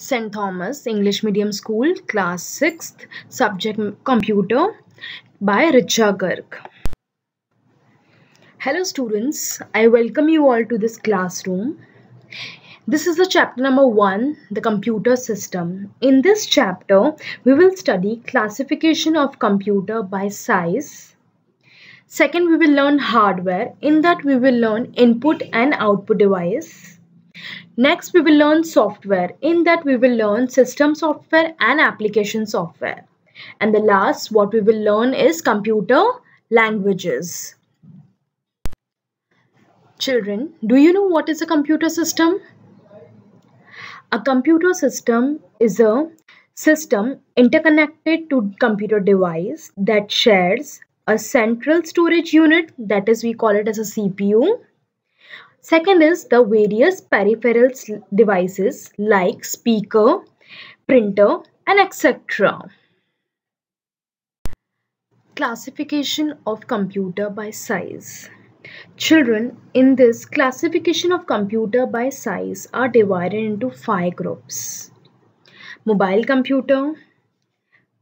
St. Thomas English Medium School, Class 6th, Subject Computer by Richa Garg. Hello students, I welcome you all to this classroom. This is the chapter number 1, the computer system. In this chapter, we will study classification of computer by size. Second, we will learn hardware. In that, we will learn input and output device. Next, we will learn software. In that, we will learn system software and application software. And the last, what we will learn is computer languages. Children, do you know what is a computer system? A computer system is a system interconnected to computer device that shares a central storage unit, that is we call it as a CPU. Second is the various peripherals devices like speaker, printer and etc. Classification of computer by size. Children, in this classification of computer by size are divided into 5 groups. Mobile computer,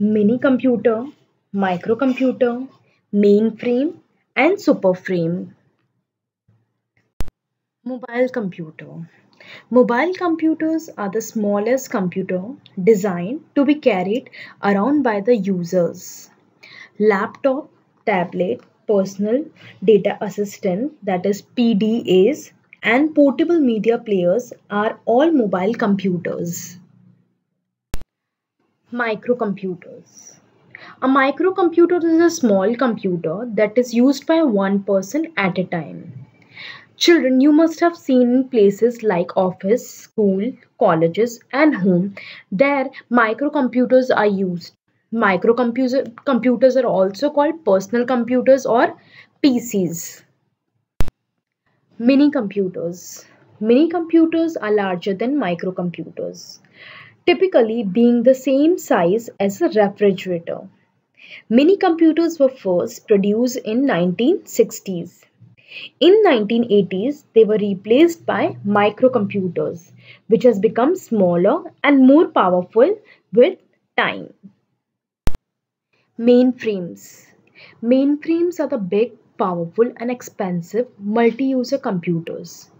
mini computer, microcomputer, mainframe and superframe. Mobile computer. Mobile computers are the smallest computer designed to be carried around by the users. Laptop, tablet, personal data assistant, that is PDAs, and portable media players are all mobile computers. Microcomputers. A microcomputer is a small computer that is used by one person at a time. Children, you must have seen in places like office, school, colleges and home, there microcomputers are used. Microcomputers are also called personal computers or PCs. Mini computers. Mini computers are larger than microcomputers, typically being the same size as a refrigerator. Mini computers were first produced in 1960s. In 1980s, they were replaced by microcomputers, which has become smaller and more powerful with time. Mainframes. Mainframes are the big, powerful and expensive multi-user computers.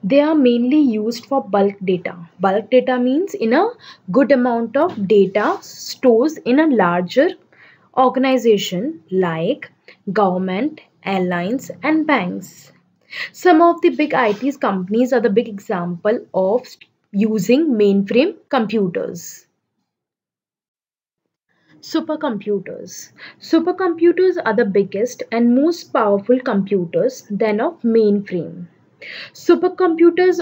They are mainly used for bulk data. Bulk data means in a good amount of data stores in a larger organization like government, airlines and banks. Some of the big IT companies are the big example of using mainframe computers. Supercomputers. Supercomputers are the biggest and most powerful computers than of mainframe. Supercomputers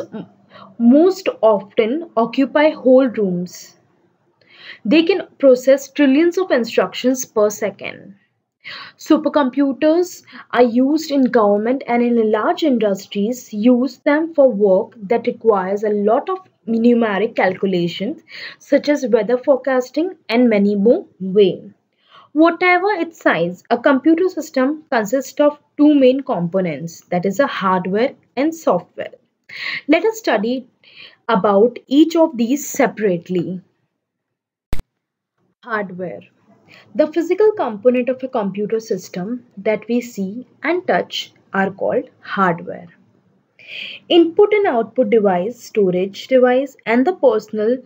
most often occupy whole rooms. They can process trillions of instructions per second. Supercomputers are used in government and in large industries use them for work that requires a lot of numeric calculations such as weather forecasting and many more ways. Whatever its size, a computer system consists of two main components, that is a hardware and software. Let us study about each of these separately. Hardware. The physical component of a computer system that we see and touch are called hardware. Input and output device, storage device, and the personal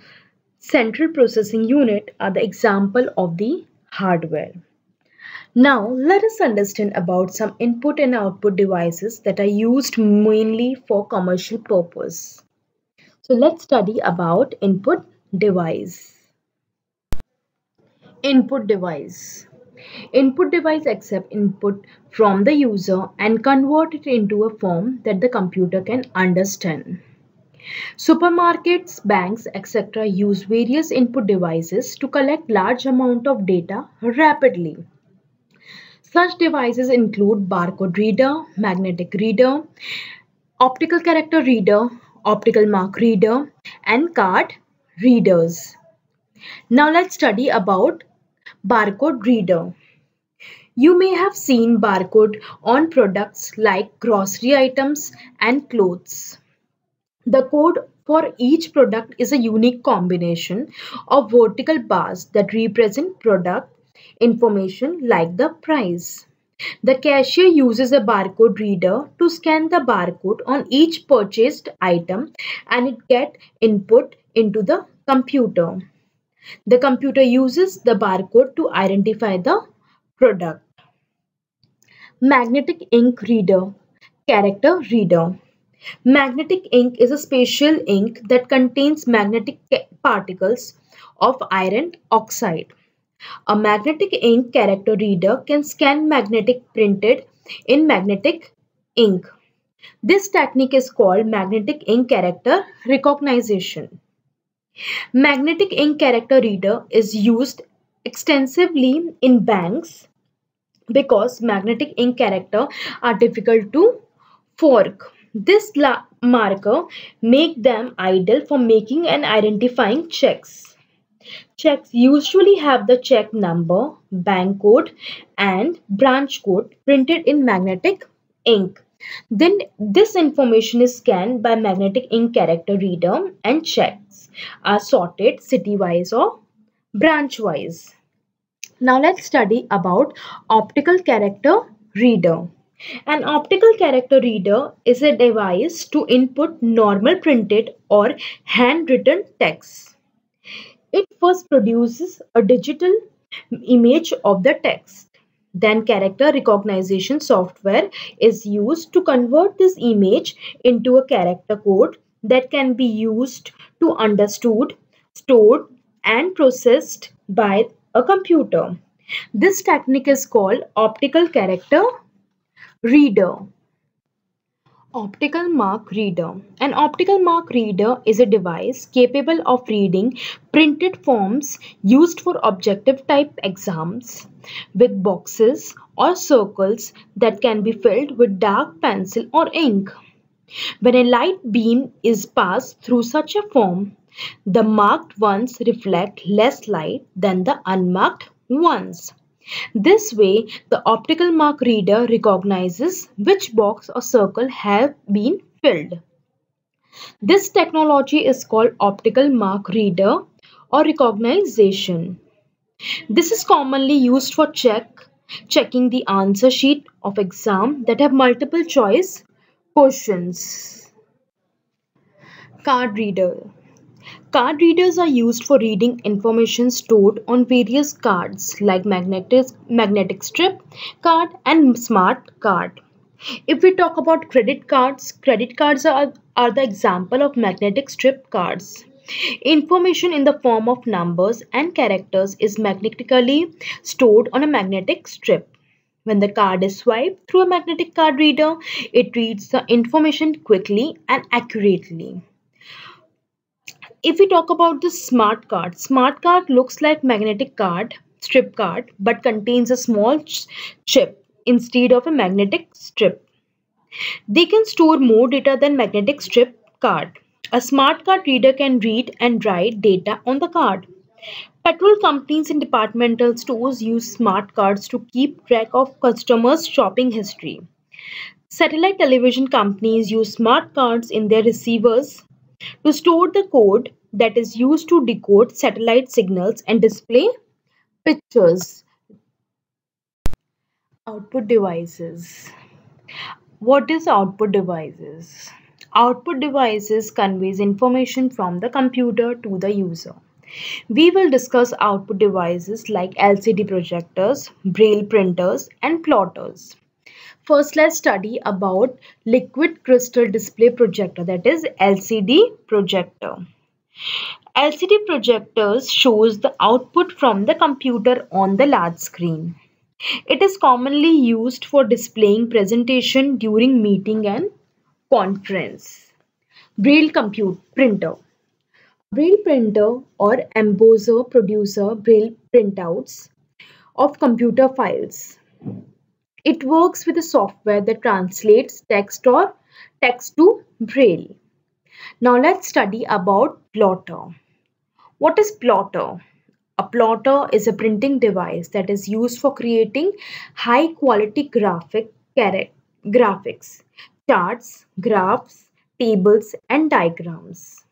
central processing unit are the example of the hardware. Now, let us understand about some input and output devices that are used mainly for commercial purpose. So, let's study about input device. Input device. Input device accepts input from the user and convert it into a form that the computer can understand. Supermarkets, banks, etc. use various input devices to collect large amount of data rapidly. Such devices include barcode reader, magnetic reader, optical character reader, optical mark reader, and card readers. Now let's study about barcode reader. You may have seen barcode on products like grocery items and clothes. The code for each product is a unique combination of vertical bars that represent product information like the price. The cashier uses a barcode reader to scan the barcode on each purchased item and it gets input into the computer. The computer uses the barcode to identify the product. Magnetic ink reader, character reader. Magnetic ink is a special ink that contains magnetic particles of iron oxide. A magnetic ink character reader can scan magnetic printed in magnetic ink. This technique is called magnetic ink character recognition. Magnetic ink character reader is used extensively in banks because magnetic ink character are difficult to fork. This marker make them ideal for making and identifying checks. Checks usually have the check number, bank code, and branch code printed in magnetic ink. Then this information is scanned by magnetic ink character reader and checks are sorted city-wise or branch-wise. Now let's study about optical character reader. An optical character reader is a device to input normal printed or handwritten text. It first produces a digital image of the text. Then character recognition software is used to convert this image into a character code that can be used to understood, stored and processed by a computer. This technique is called optical character reader. Optical mark reader. An optical mark reader is a device capable of reading printed forms used for objective type exams with boxes or circles that can be filled with dark pencil or ink. When a light beam is passed through such a form, the marked ones reflect less light than the unmarked ones. This way, the optical mark reader recognizes which box or circle have been filled. This technology is called optical mark reader or recognition. This is commonly used for checking the answer sheet of exam that have multiple choice questions. Card reader. Card readers are used for reading information stored on various cards like magnetic strip card and smart card. If we talk about credit cards are the example of magnetic strip cards. Information in the form of numbers and characters is magnetically stored on a magnetic strip. When the card is swiped through a magnetic card reader, it reads the information quickly and accurately. If we talk about the smart card looks like magnetic card, strip card, but contains a small chip instead of a magnetic strip. They can store more data than magnetic strip card. A smart card reader can read and write data on the card. Petrol companies and departmental stores use smart cards to keep track of customers' shopping history. Satellite television companies use smart cards in their receivers to store the code that is used to decode satellite signals and display pictures. Output devices. What is output devices? Output devices conveys information from the computer to the user. We will discuss output devices like LCD projectors, braille printers, and plotters. First, let's study about liquid crystal display projector, that is LCD projector. LCD projectors shows the output from the computer on the large screen. It is commonly used for displaying presentation during meeting and conference. Braille printer. Braille printer or embosser producer braille printouts of computer files. It works with a software that translates text to braille. Now let's study about plotter. What is plotter? A plotter is a printing device that is used for creating high quality graphics, charts, graphs, tables and diagrams.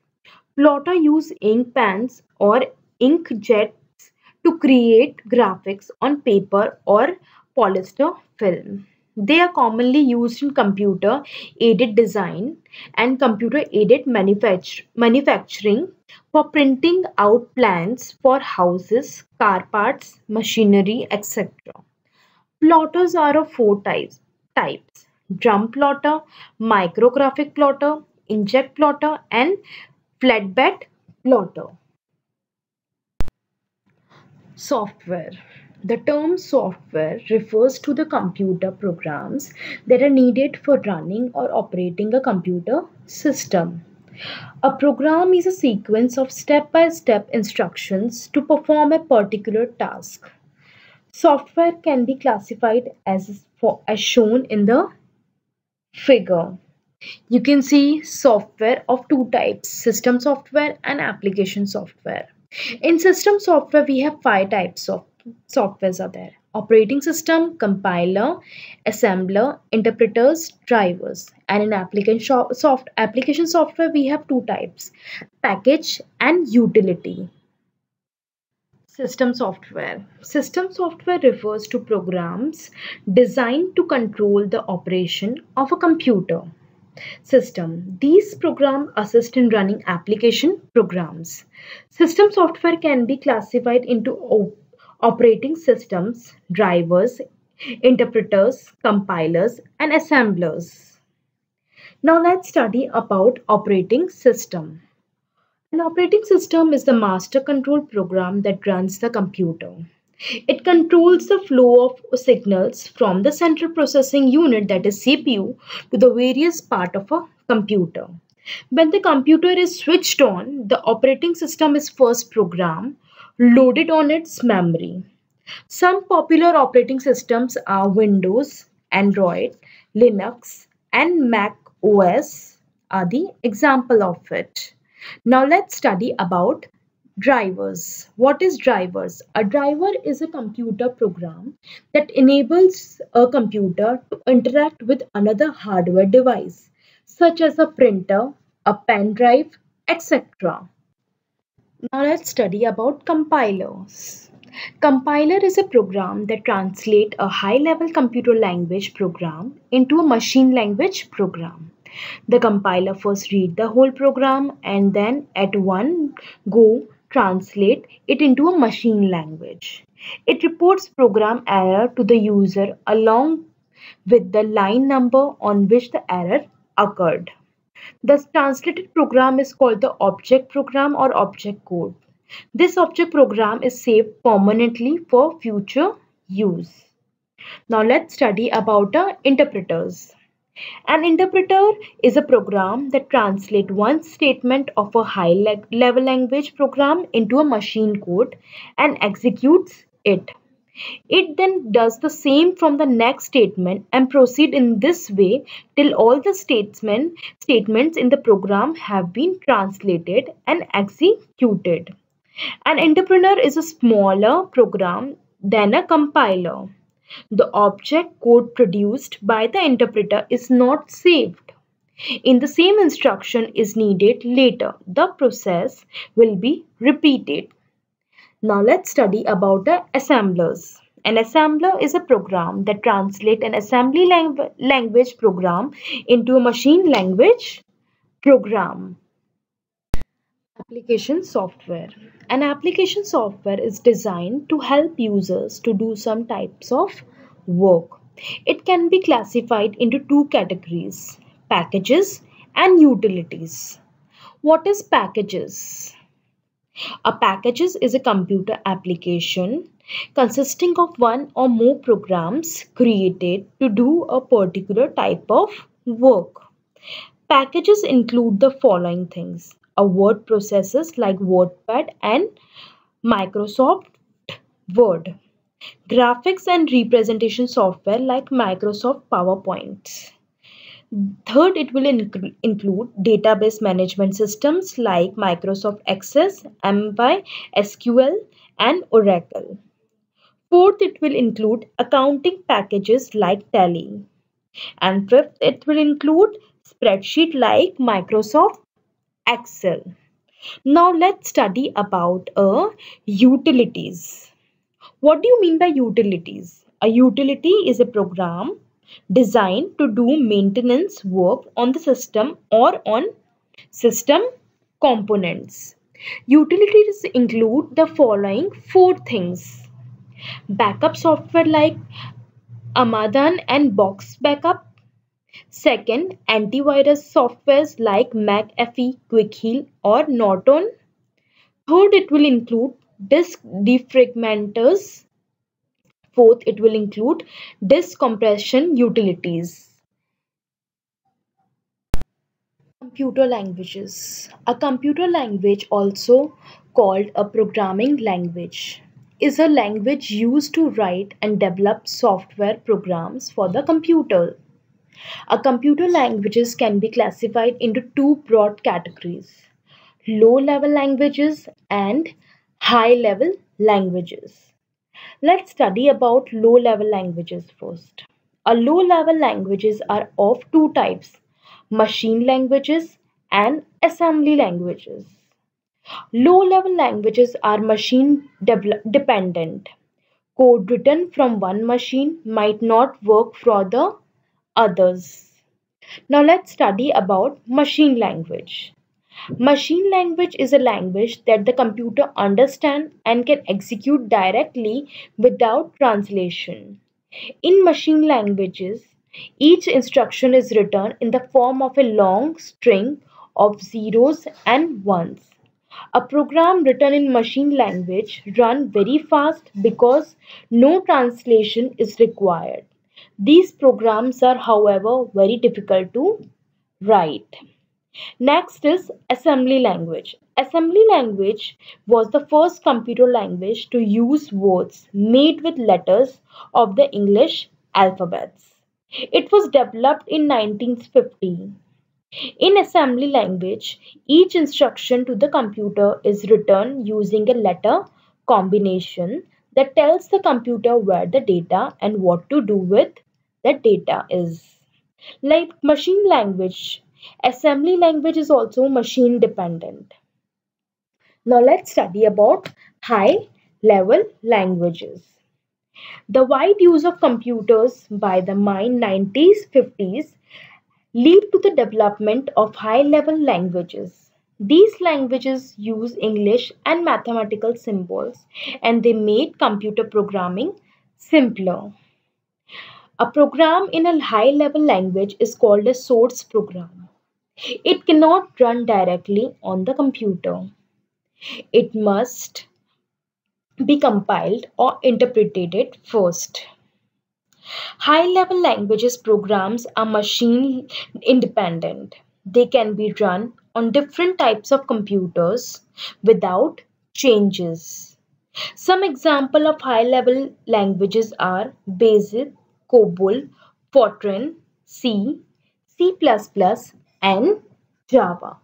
Plotter use ink pens or inkjets to create graphics on paper or polyester film. They are commonly used in computer aided design and computer aided manufacturing for printing out plans for houses, car parts, machinery, etc. Plotters are of four types: drum plotter, micrographic plotter, inkjet plotter, and flatbed plotter. Software. The term software refers to the computer programs that are needed for running or operating a computer system. A program is a sequence of step-by-step instructions to perform a particular task. Software can be classified as shown in the figure. You can see software of two types: system software and application software. In system software, we have five types of softwares are there: operating system, compiler, assembler, interpreters, drivers. And in application software, we have two types: package and utility. System software. System software refers to programs designed to control the operation of a computer system. These programs assist in running application programs. System software can be classified into operating systems, drivers, interpreters, compilers, and assemblers. Now let's study about operating system. An operating system is the master control program that runs the computer. It controls the flow of signals from the central processing unit, that is CPU, to the various parts of a computer. When the computer is switched on, the operating system is first programmed, loaded on its memory. Some popular operating systems are Windows, Android, Linux, and Mac OS are the example of it. Now let's study about drivers. What is drivers? A driver is a computer program that enables a computer to interact with another hardware device, such as a printer, a pen drive, etc. Now let's study about compilers. Compiler is a program that translates a high-level computer language program into a machine language program. The compiler first reads the whole program and then at one go translate it into a machine language. It reports program error to the user along with the line number on which the error occurred. The translated program is called the object program or object code. This object program is saved permanently for future use. Now let's study about interpreters. An interpreter is a program that translates one statement of a high-level language program into a machine code and executes it. It then does the same from the next statement and proceed in this way till all the statements in the program have been translated and executed. An interpreter is a smaller program than a compiler. The object code produced by the interpreter is not saved. In the same instruction is needed later. The process will be repeated. Now let's study about the assemblers. An assembler is a program that translates an assembly language program into a machine language program. Application software. An application software is designed to help users to do some types of work. It can be classified into two categories: packages and utilities. What is packages? A package is a computer application consisting of one or more programs created to do a particular type of work. Packages include the following things: a word processors like WordPad and Microsoft Word, graphics and representation software like Microsoft PowerPoint. Third, it will include database management systems like Microsoft Access, MySQL, and Oracle. Fourth, it will include accounting packages like Tally. And fifth, it will include spreadsheet like Microsoft Excel. Now let's study about utilities. What do you mean by utilities? A utility is a program designed to do maintenance work on the system or on system components. Utilities include the following four things: backup software like Amadan and Box Backup. Second, antivirus softwares like McAfee, Quick Heal, or Norton. Third, it will include disk defragmenters. Fourth, it will include disk compression utilities. Computer languages. A computer language, also called a programming language, is a language used to write and develop software programs for the computer. A computer languages can be classified into two broad categories: low-level languages and high-level languages. Let's study about low-level languages first. A low-level languages are of two types: machine languages and assembly languages. Low-level languages are machine dependent. Code written from one machine might not work for the others. Now let's study about machine language. Machine language is a language that the computer understands and can execute directly without translation. In machine languages, each instruction is written in the form of a long string of zeros and ones. A program written in machine language runs very fast because no translation is required. These programs are, however, very difficult to write. Next is assembly language. Assembly language was the first computer language to use words made with letters of the English alphabets. It was developed in 1950. In assembly language, each instruction to the computer is written using a letter combination that tells the computer where the data and what to do with the data is. Like machine language, assembly language is also machine dependent. Now let's study about high level languages. The wide use of computers by the 90s 50s lead to the development of high level languages. These languages use English and mathematical symbols, and they made computer programming simpler. A program in a high level language is called a source program. It cannot run directly on the computer. It must be compiled or interpreted first. High level languages programs are machine independent. They can be run on different types of computers without changes. Some example of high level languages are BASIC, COBOL, Fortran, C, C++, and Java.